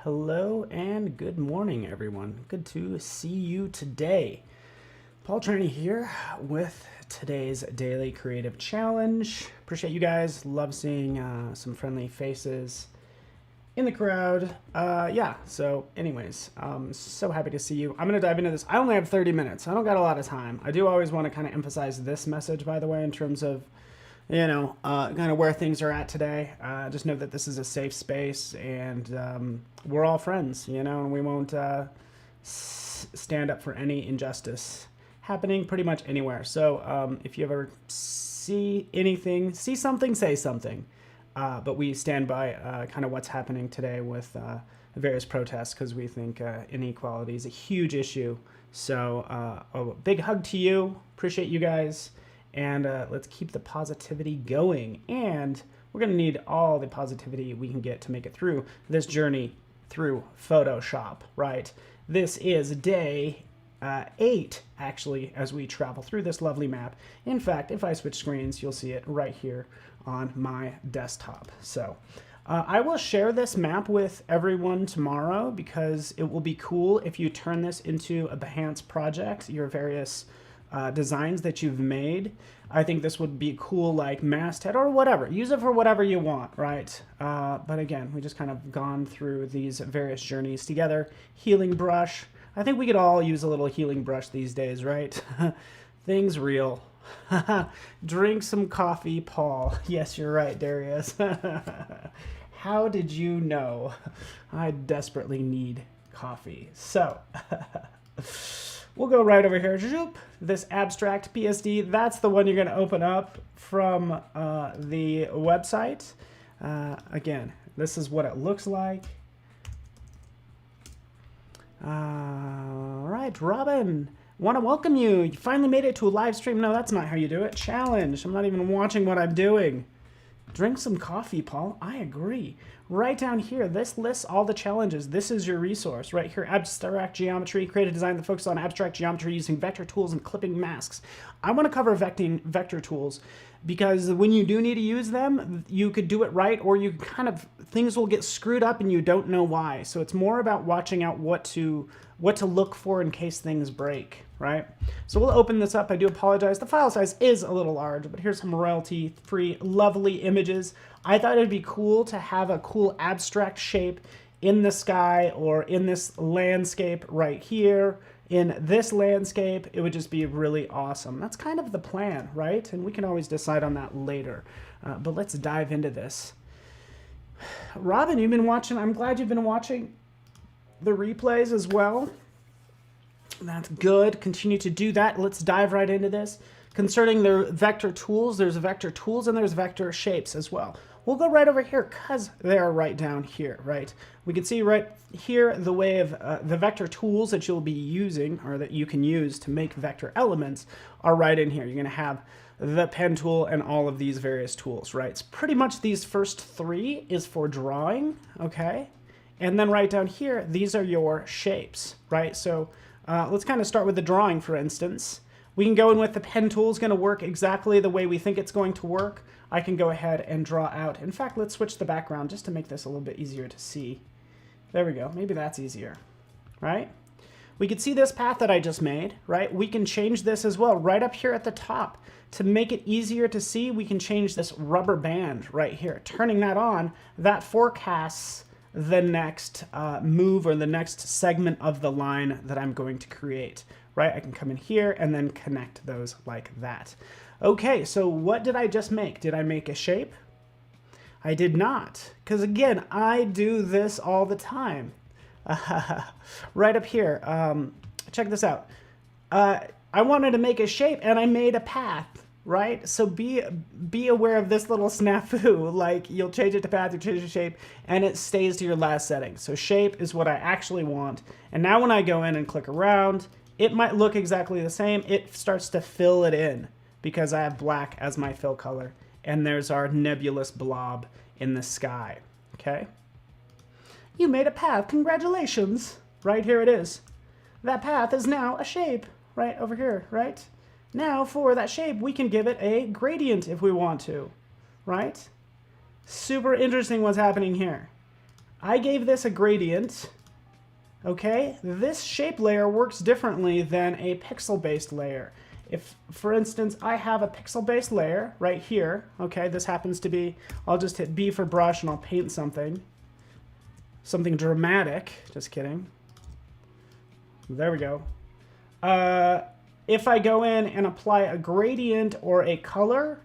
Hello and good morning, everyone. Good to see you today. Paul Traney here with today's daily creative challenge. Appreciate you guys. Love seeing some friendly faces in the crowd. So anyways, so happy to see you. I'm going to dive into this. I only have 30 minutes. I don't got a lot of time. I do always want to kind of emphasize this message, by the way, in terms of kind of where things are at today. Just know that this is a safe space and we're all friends, and we won't stand up for any injustice happening pretty much anywhere. So if you ever see anything, see something, say something. But we stand by kind of what's happening today with various protests because we think inequality is a huge issue. So a big hug to you. Appreciate you guys. And let's keep the positivity going. And we're going to need all the positivity we can get to make it through this journey through Photoshop, right? This is day 8, actually, as we travel through this lovely map. In fact, if I switch screens, you'll see it right here on my desktop. So I will share this map with everyone tomorrow because it will be cool if you turn this into a Behance project, your various designs that you've made. I think this would be cool, like masthead or whatever. Use it for whatever you want, right? But again, we just kind of gone through these various journeys together. Healing brush. I think we could all use a little healing brush these days, right? Things real. Drink some coffee, Paul. Yes, you're right, Darius. How did you know? I desperately need coffee. So we'll go right over here. This abstract PSD, that's the one you're going to open up from the website. Again, this is what it looks like. All right, Robin, want to welcome you. You finally made it to a live stream. No, that's not how you do it. Challenge. I'm not even watching what I'm doing. Drink some coffee, Paul. I agree. Right down here, this lists all the challenges. This is your resource right here. Abstract geometry. Create a design that focuses on abstract geometry using vector tools and clipping masks. I want to cover vector tools because when you do need to use them, you could do it right, or you kind of things will get screwed up and you don't know why. So it's more about watching out what to look for in case things break, right? So we'll open this up. I do apologize. The file size is a little large, but here's some royalty-free, lovely images. I thought it'd be cool to have a cool abstract shape in the sky or in this landscape right here. In this landscape, it would just be really awesome. That's kind of the plan, right? And we can always decide on that later. But let's dive into this. Robin, you've been watching. I'm glad you've been watching the replays as well. That's good. Continue to do that. Let's dive right into this. Concerning the vector tools, there's vector tools and there's vector shapes as well. We'll go right over here because they're right down here, right? We can see right here the way of the vector tools that you'll be using or that you can use to make vector elements are right in here. You're going to have the pen tool and all of these various tools, right? It's pretty much these first 3 is for drawing, okay? And then right down here, these are your shapes, right? So let's kind of start with the drawing, for instance. We can go in with the pen tool. Is going to work exactly the way we think it's going to work. I can go ahead and draw out. In fact, let's switch the background just to make this a little bit easier to see. There we go. Maybe that's easier, right? We can see this path that I just made, right? We can change this as well right up here at the top. To make it easier to see, we can change this rubber band right here. Turning that on, that forecasts the next move or the next segment of the line that I'm going to create, right? I can come in here and then connect those like that. Okay, so what did I just make? Did I make a shape? I did not, because again, I do this all the time. Right up here, check this out. I wanted to make a shape and I made a path, right? So be aware of this little snafu, like you'll change it to path, you change the shape, and it stays to your last setting. So shape is what I actually want. And now when I go in and click around, it might look exactly the same. It starts to fill it in because I have black as my fill color. And there's our nebulous blob in the sky, okay? You made a path, congratulations. Right here it is. That path is now a shape, right over here, right? Now for that shape, we can give it a gradient if we want to, right? Super interesting what's happening here. I gave this a gradient. Okay, this shape layer works differently than a pixel-based layer. If, for instance, I have a pixel-based layer right here, okay, this happens to be, I'll just hit B for brush and I'll paint something dramatic. Just kidding. There we go. If I go in and apply a gradient or a color,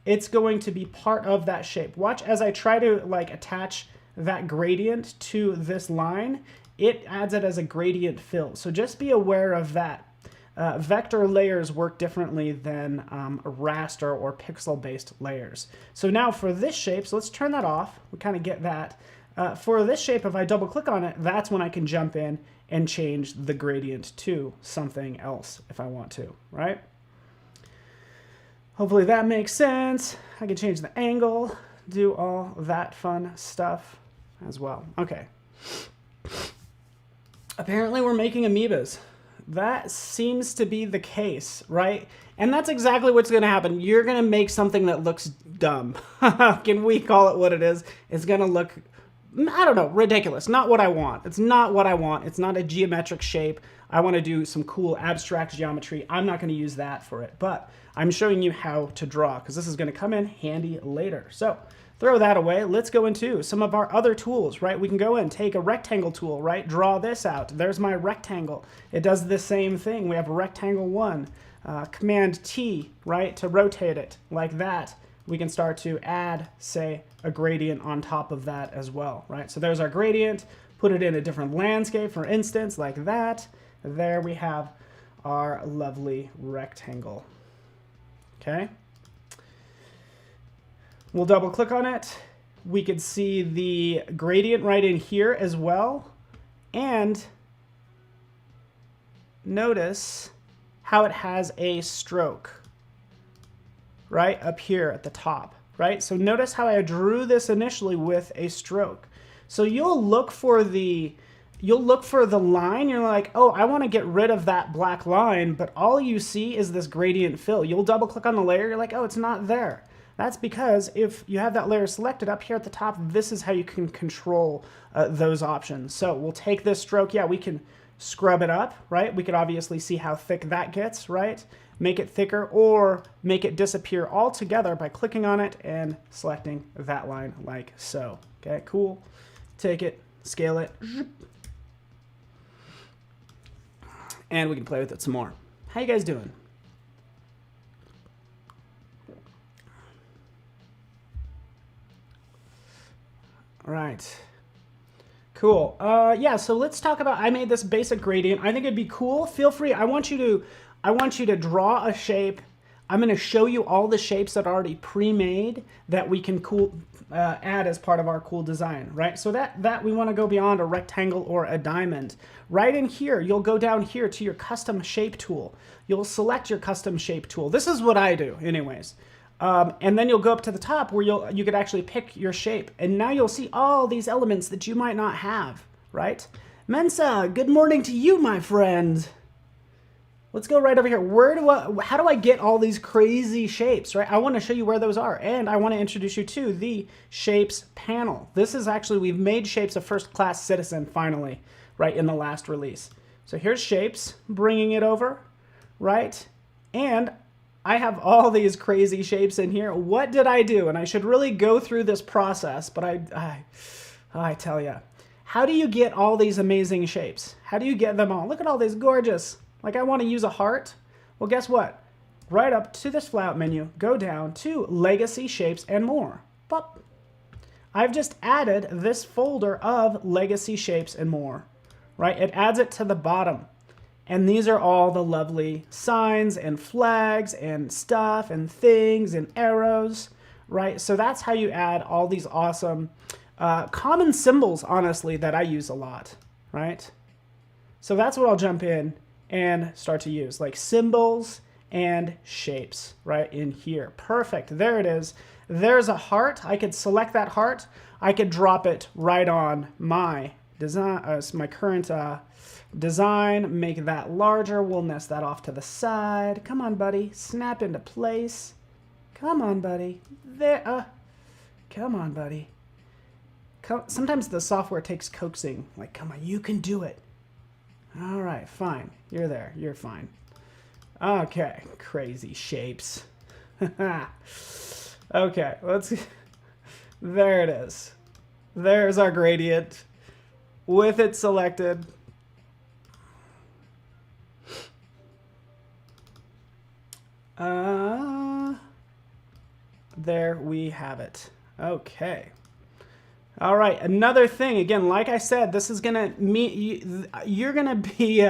it's going to be part of that shape. Watch as I try to like attach that gradient to this line, it adds it as a gradient fill. So just be aware of that. Vector layers work differently than raster or pixel-based layers. So now for this shape, so let's turn that off. We kind of get that. For this shape, if I double click on it, that's when I can jump in and change the gradient to something else if I want to, right? Hopefully that makes sense. I can change the angle, do all that fun stuff as well. Okay. Apparently we're making amoebas. That seems to be the case, right? And that's exactly what's going to happen. You're going to make something that looks dumb. Can we call it what it is? It's going to look, I don't know, ridiculous. Not what I want. It's not what I want. It's not a geometric shape. I want to do some cool abstract geometry. I'm not going to use that for it, but I'm showing you how to draw because this is going to come in handy later. So throw that away. Let's go into some of our other tools, right? We can go in, take a rectangle tool, right? Draw this out. There's my rectangle. It does the same thing. We have a rectangle 1. Command T, right, to rotate it like that. We can start to add, say, a gradient on top of that as well, right? So there's our gradient. Put it in a different landscape, for instance, like that. There we have our lovely rectangle. Okay. We'll double click on it. We could see the gradient right in here as well. And notice how it has a stroke right up here at the top, right? So notice how I drew this initially with a stroke. So you'll look for the line, you're like, oh, I want to get rid of that black line, but all you see is this gradient fill. You'll double click on the layer, you're like, oh, it's not there. That's because if you have that layer selected up here at the top, this is how you can control those options. So we'll take this stroke, yeah, we can scrub it up, right? We could obviously see how thick that gets, right? Make it thicker or make it disappear altogether by clicking on it and selecting that line like so. Okay, cool. Take it, scale it, and we can play with it some more. How you guys doing? All right. Cool. Yeah, so let's talk about, I made this basic gradient. I think it'd be cool. Feel free. I want you to draw a shape. I'm going to show you all the shapes that are already pre-made that we can add as part of our cool design, right? So that we want to go beyond a rectangle or a diamond. Right in here, you'll go down here to your custom shape tool. You'll select your custom shape tool. This is what I do anyways. And then you'll go up to the top where you could actually pick your shape. And now you'll see all these elements that you might not have, right? Mensa, good morning to you, my friend. Let's go right over here. How do I get all these crazy shapes, right? I want to show you where those are. And I want to introduce you to the shapes panel. This is actually, we've made shapes a first-class citizen finally, right, in the last release. So here's shapes, bringing it over, right? And I have all these crazy shapes in here. What did I do? And I should really go through this process, but I tell you, how do you get all these amazing shapes? How do you get them all? Look at all these gorgeous. Like I want to use a heart. Well, guess what? Right up to this flyout menu, go down to Legacy Shapes and More. Pop. I've just added this folder of Legacy Shapes and More, right? It adds it to the bottom. And these are all the lovely signs and flags and stuff and things and arrows, right? So that's how you add all these awesome common symbols, honestly, that I use a lot, right? So that's what I'll jump in and start to use, like symbols and shapes right in here. Perfect. There it is. There's a heart. I could select that heart. I could drop it right on my design, my current design, make that larger. We'll nest that off to the side. Come on, buddy. Snap into place. Come on, buddy. There. Come on, buddy. sometimes the software takes coaxing. Like, come on, you can do it. All right, fine. You're there. You're fine. Okay, crazy shapes. Okay, let's... There it is. There's our gradient with it selected. There we have it. Okay. All right, another thing, again, like I said, this is gonna mean you're gonna be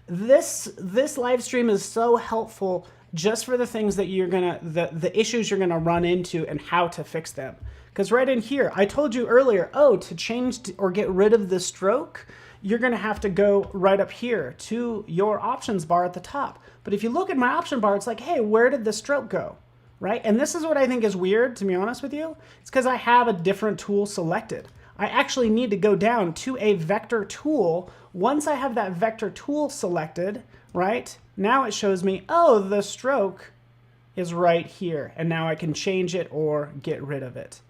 this live stream is so helpful just for the things that you're gonna the issues you're gonna run into and how to fix them. Because right in here, I told you earlier, oh, to change or get rid of the stroke, you're gonna have to go right up here to your options bar at the top. But if you look at my option bar, it's like, hey, where did the stroke go? Right? And this is what I think is weird, to be honest with you. It's because I have a different tool selected. I actually need to go down to a vector tool. Once I have that vector tool selected, right? Now it shows me, oh, the stroke is right here. And now I can change it or get rid of it.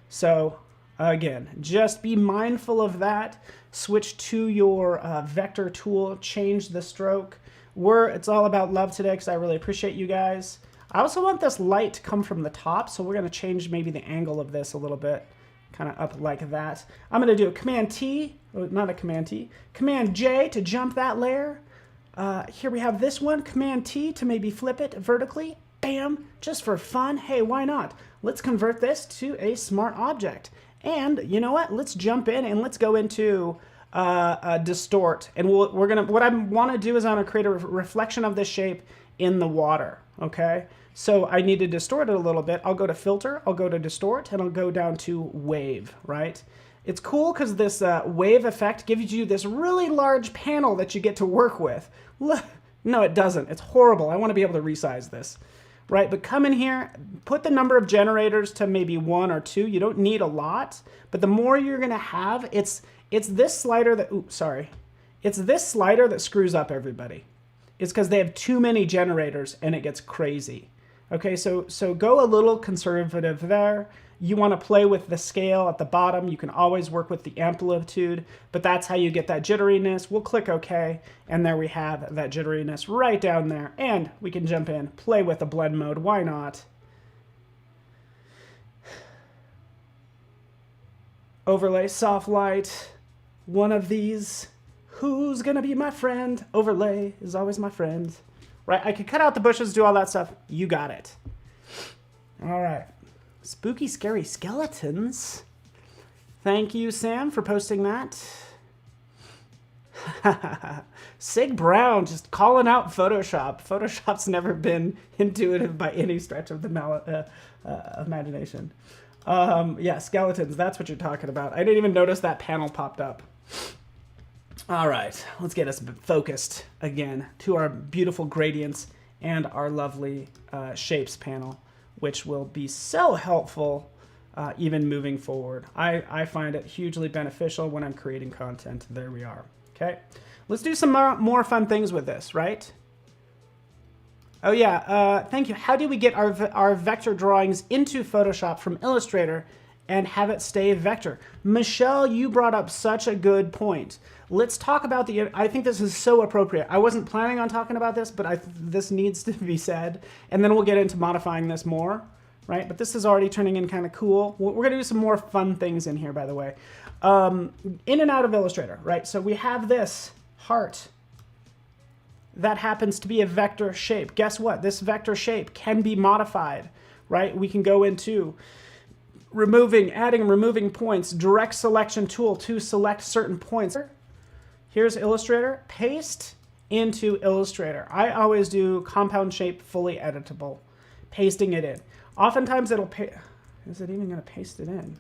So again, just be mindful of that. Switch to your vector tool, change the stroke. It's all about love today because I really appreciate you guys. I also want this light to come from the top, so we're going to change maybe the angle of this a little bit, kind of up like that. I'm going to do a Command T, not a Command T, Command J to jump that layer. Here we have this one, Command T to maybe flip it vertically. Bam, just for fun. Hey, why not? Let's convert this to a smart object. And you know what? Let's jump in and let's go into distort. And what I want to do is I'm going to create a reflection of this shape in the water. Okay. So I need to distort it a little bit. I'll go to filter, I'll go to distort, and I'll go down to wave, right? It's cool because this wave effect gives you this really large panel that you get to work with. No, it doesn't. It's horrible. I want to be able to resize this, right? But come in here, put the number of generators to maybe 1 or 2. You don't need a lot, but the more you're going to have, it's this slider that, oops, sorry. It's this slider that screws up everybody. It's because they have too many generators and it gets crazy. Okay, so go a little conservative there. You want to play with the scale at the bottom. You can always work with the amplitude, but that's how you get that jitteriness. We'll click OK, and there we have that jitteriness right down there. And we can jump in, play with the blend mode. Why not? Overlay, soft light, one of these. Who's gonna be my friend? Overlay is always my friend. Right, I could cut out the bushes, do all that stuff. You got it. All right. Spooky, scary skeletons. Thank you, Sam, for posting that. Sig Brown just calling out Photoshop. Photoshop's never been intuitive by any stretch of the imagination. Yeah, skeletons, that's what you're talking about. I didn't even notice that panel popped up. All right, let's get us focused again to our beautiful gradients and our lovely shapes panel, which will be so helpful even moving forward. I find it hugely beneficial when I'm creating content. There we are. Okay, let's do some more fun things with this, right? Oh yeah, thank you. How do we get our vector drawings into Photoshop from Illustrator and have it stay vector? Michelle, you brought up such a good point. Let's talk about I think this is so appropriate. I wasn't planning on talking about this, but this needs to be said. And then we'll get into modifying this more, right? But this is already turning in kind of cool. We're gonna do some more fun things in here, by the way. In and out of Illustrator, right? So we have this heart that happens to be a vector shape. Guess what? This vector shape can be modified, right? We can go into adding and removing points, direct selection tool to select certain points. Here's Illustrator, paste into Illustrator. I always do compound shape fully editable, pasting it in. Oftentimes it'll is it even gonna paste it in?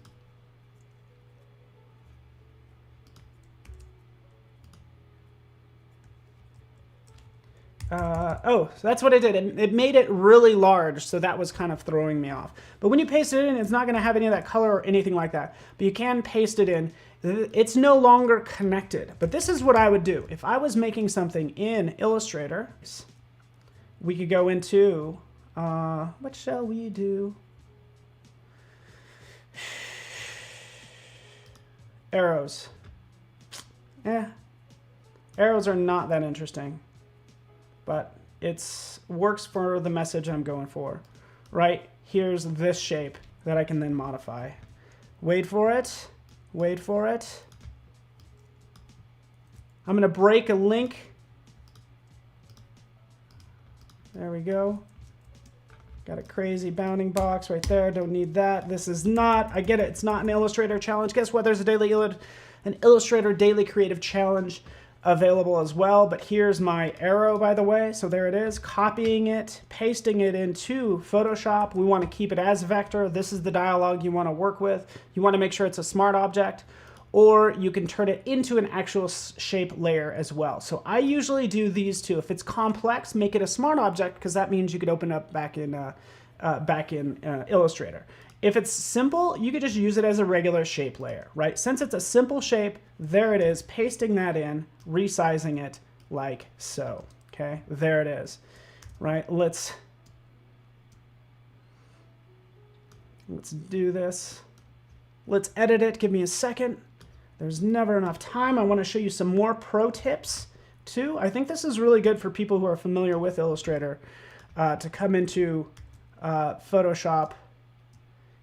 Oh, so that's what it did. It made it really large, so that was kind of throwing me off. But when you paste it in, it's not going to have any of that color or anything like that. But you can paste it in. It's no longer connected. But this is what I would do. If I was making something in Illustrator, we could go into, what shall we do? Arrows. Arrows are not that interesting, but it's works for the message I'm going for. Right? Here's this shape that I can then modify. Wait for it. Wait for it. I'm going to break a link. There we go. Got a crazy bounding box right there. Don't need that. This is not, I get it, it's not an Illustrator challenge. Guess what? There's an Illustrator Daily Creative Challenge available as well. But here's my arrow, by the way. So there it is. Copying it, pasting it into Photoshop. We want to keep it as vector. This is the dialogue you want to work with. You want to make sure it's a smart object. Or you can turn it into an actual shape layer as well. So I usually do these two. If it's complex, make it a smart object, because that means you could open up back in Illustrator. If it's simple, you could just use it as a regular shape layer, right? Since it's a simple shape, there it is, pasting that in, resizing it like so, okay? There it is, right? Let's do this. Let's edit it. Give me a second. There's never enough time. I want to show you some more pro tips too. I think this is really good for people who are familiar with Illustrator to come into Photoshop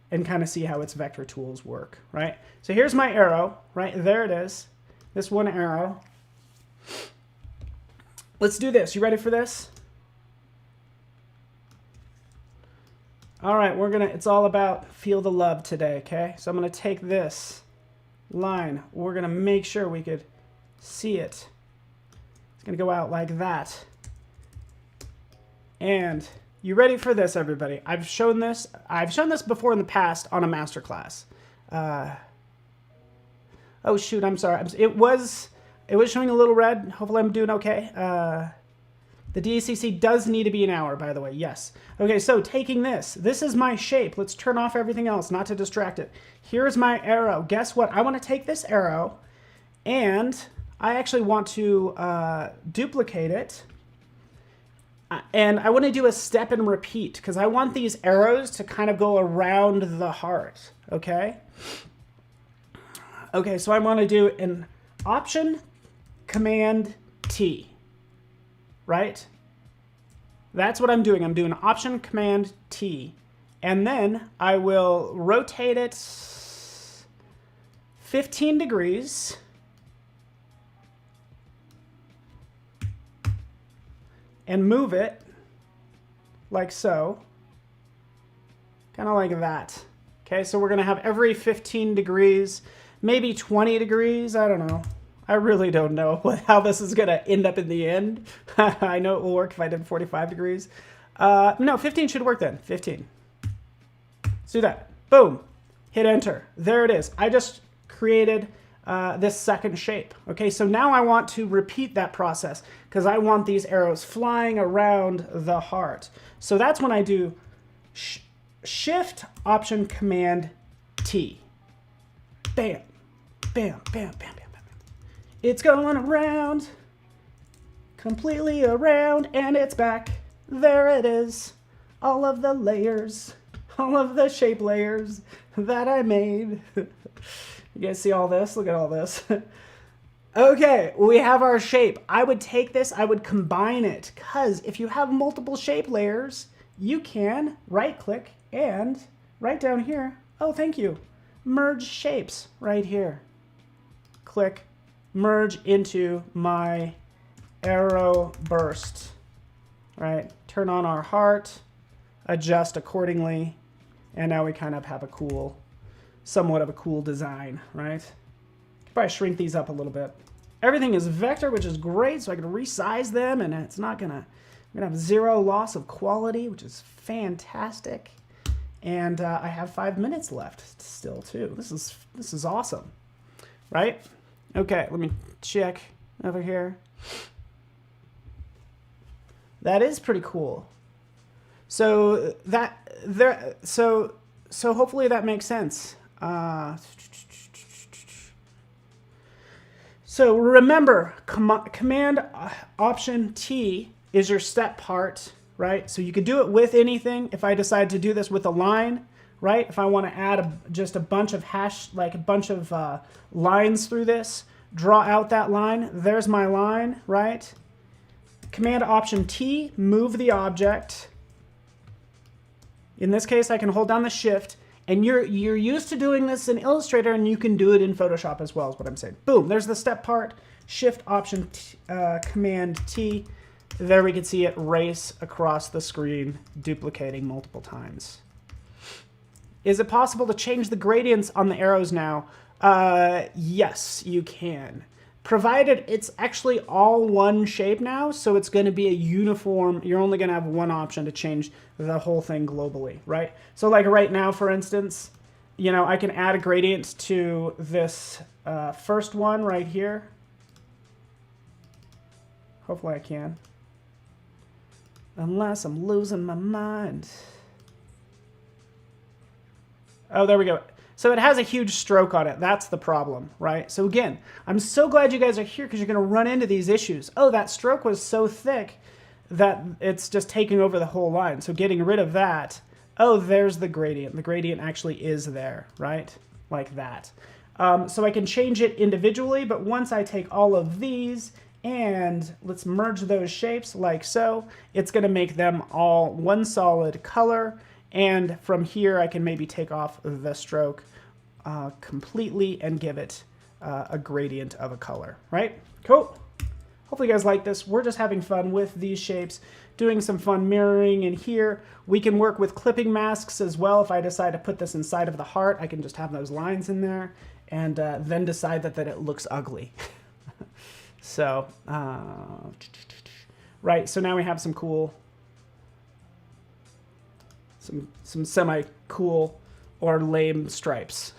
and kind of see how its vector tools work, right? So here's my arrow, right? There it is, this one arrow. Let's do this. You ready for this? All right, it's all about feel the love today, okay? So I'm gonna take this line. We're gonna make sure we could see it. It's gonna go out like that. And you ready for this, everybody? I've shown this before in the past on a masterclass. Oh shoot, I'm sorry. It was showing a little red. Hopefully I'm doing okay. The DACC does need to be an hour, by the way. Yes. Okay, so taking this is my shape. Let's turn off everything else, not to distract it. Here's my arrow. Guess what? I want to take this arrow, and I actually want to duplicate it. And I want to do a step and repeat, because I want these arrows to kind of go around the heart, okay? Okay, so I want to do an Option, Command, T, right? That's what I'm doing. I'm doing Option, Command, T. And then I will rotate it 15 degrees. And move it like so, kind of like that. Okay, so we're gonna have every 15 degrees, maybe 20 degrees, I don't know. I really don't know how this is gonna end up in the end. I know it will work if I did 45 degrees. No, 15 should work then, 15. Let's do that, boom, hit enter. There it is, I just created this second shape. Okay, so now I want to repeat that process because I want these arrows flying around the heart. So that's when I do Shift, Option, Command, T. Bam, bam, bam, bam, bam, bam. It's going around, completely around, and it's back. There it is. All of the layers, all of the shape layers that I made. You guys see all this? Look at all this. Okay, we have our shape. I would take this, I would combine it, because if you have multiple shape layers, you can right-click and right down here, oh, thank you, merge shapes right here. Click, merge into my arrow burst, right? Turn on our heart, adjust accordingly, and now we kind of have a somewhat of a cool design, right? Could probably shrink these up a little bit. Everything is vector, which is great, so I can resize them, and it's not I'm gonna have zero loss of quality, which is fantastic. And I have 5 minutes left still too. This is awesome, right? Okay, let me check over here. That is pretty cool. So so hopefully that makes sense. So remember, Command Option T is your step part, right? So you could do it with anything. If I decide to do this with a line, right? If I want to add just a bunch of like a bunch of lines through this, draw out that line. There's my line, right? Command Option T, move the object. In this case, I can hold down the Shift, and you're used to doing this in Illustrator, and you can do it in Photoshop as well, is what I'm saying. Boom, there's the step part. Shift Option Command T. There we can see it race across the screen, duplicating multiple times. Is it possible to change the gradients on the arrows now? Yes, you can. Provided it's actually all one shape now, so it's going to be a uniform. You're only going to have one option to change the whole thing globally, right? So like right now, for instance, you know, I can add a gradient to this first one right here. Hopefully I can. Unless I'm losing my mind. Oh, there we go. So it has a huge stroke on it. That's the problem, right? So again, I'm so glad you guys are here because you're going to run into these issues. Oh, that stroke was so thick that it's just taking over the whole line. So getting rid of that. Oh, there's the gradient. The gradient actually is there, right? Like that. So I can change it individually, but once I take all of these and let's merge those shapes like so, it's going to make them all one solid color. And from here, I can maybe take off the stroke completely and give it a gradient of a color, right? Cool. Hopefully you guys like this. We're just having fun with these shapes, doing some fun mirroring in here. We can work with clipping masks as well. If I decide to put this inside of the heart, I can just have those lines in there and then decide that it looks ugly. So, right, so now we have some cool... Some semi-cool or lame stripes.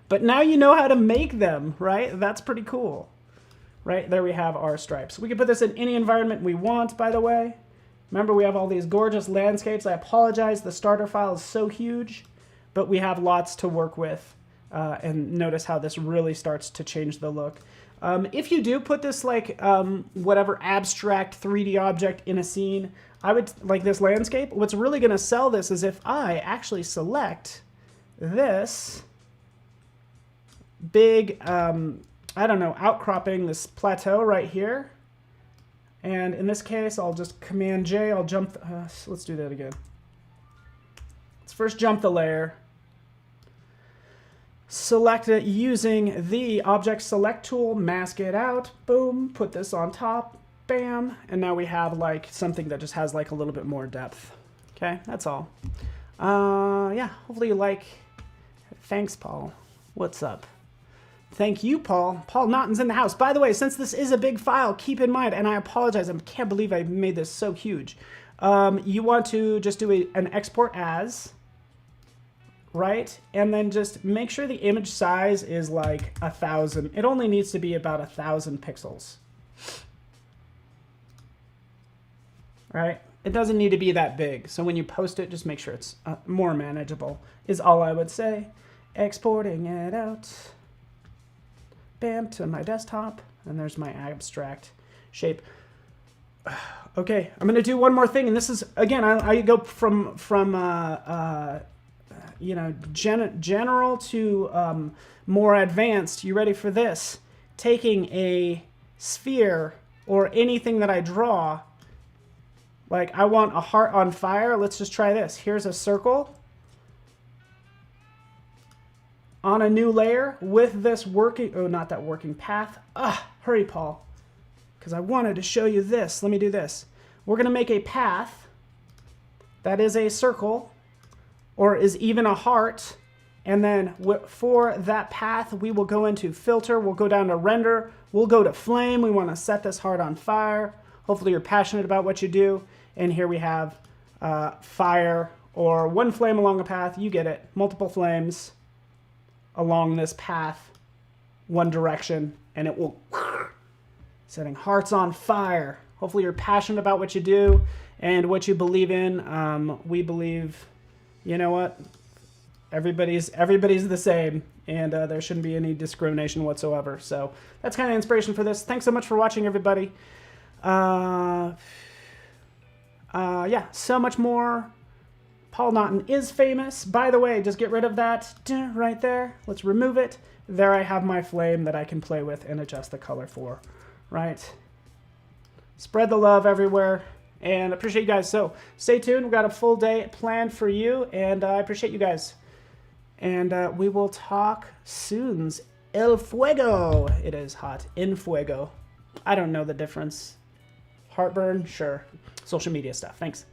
But now you know how to make them, right? That's pretty cool. Right, there we have our stripes. We can put this in any environment we want, by the way. Remember, we have all these gorgeous landscapes. I apologize, the starter file is so huge, but we have lots to work with. And notice how this really starts to change the look. If you do put this like whatever abstract 3D object in a scene, I would like this landscape. What's really going to sell this is if I actually select this big, I don't know, outcropping, this plateau right here. And in this case, I'll just Command J. I'll jump. Let's do that again. Let's first jump the layer. Select it using the Object Select tool, mask it out, boom, put this on top, bam, and now we have like something that just has like a little bit more depth. Okay, that's all. Yeah, hopefully you like. Thanks, Paul. What's up? Thank you, Paul. Paul Naughton's in the house. By the way, since this is a big file, keep in mind, and I apologize, I can't believe I made this so huge. You want to just do an export as, right? And then just make sure the image size is like 1,000. It only needs to be about 1,000 pixels. Right? It doesn't need to be that big. So when you post it, just make sure it's more manageable, is all I would say. Exporting it out. Bam, to my desktop. And there's my abstract shape. Okay, I'm going to do one more thing. And this is, again, I go from you know, general to more advanced. You ready for this? Taking a sphere or anything that I draw, like I want a heart on fire. Let's just try this. Here's a circle on a new layer with this working, oh, not that working path. Hurry, Paul, because I wanted to show you this. Let me do this. We're going to make a path that is a circle or is even a heart. And then for that path, we will go into filter. We'll go down to render. We'll go to flame. We want to set this heart on fire. Hopefully you're passionate about what you do. And here we have fire or one flame along a path. You get it. Multiple flames along this path, one direction, and it will setting hearts on fire. Hopefully you're passionate about what you do and what you believe in. We believe, you know what? Everybody's the same, and there shouldn't be any discrimination whatsoever. So that's kind of inspiration for this. Thanks so much for watching, everybody. Yeah, so much more Paul Naughton is famous. By the way, just get rid of that right there. Let's remove it. There I have my flame that I can play with and adjust the color for, right? Spread the love everywhere, and appreciate you guys. So stay tuned. We've got a full day planned for you, and I appreciate you guys. And we will talk soon. El fuego. It is hot. In fuego. I don't know the difference. Heartburn? Sure. Social media stuff. Thanks.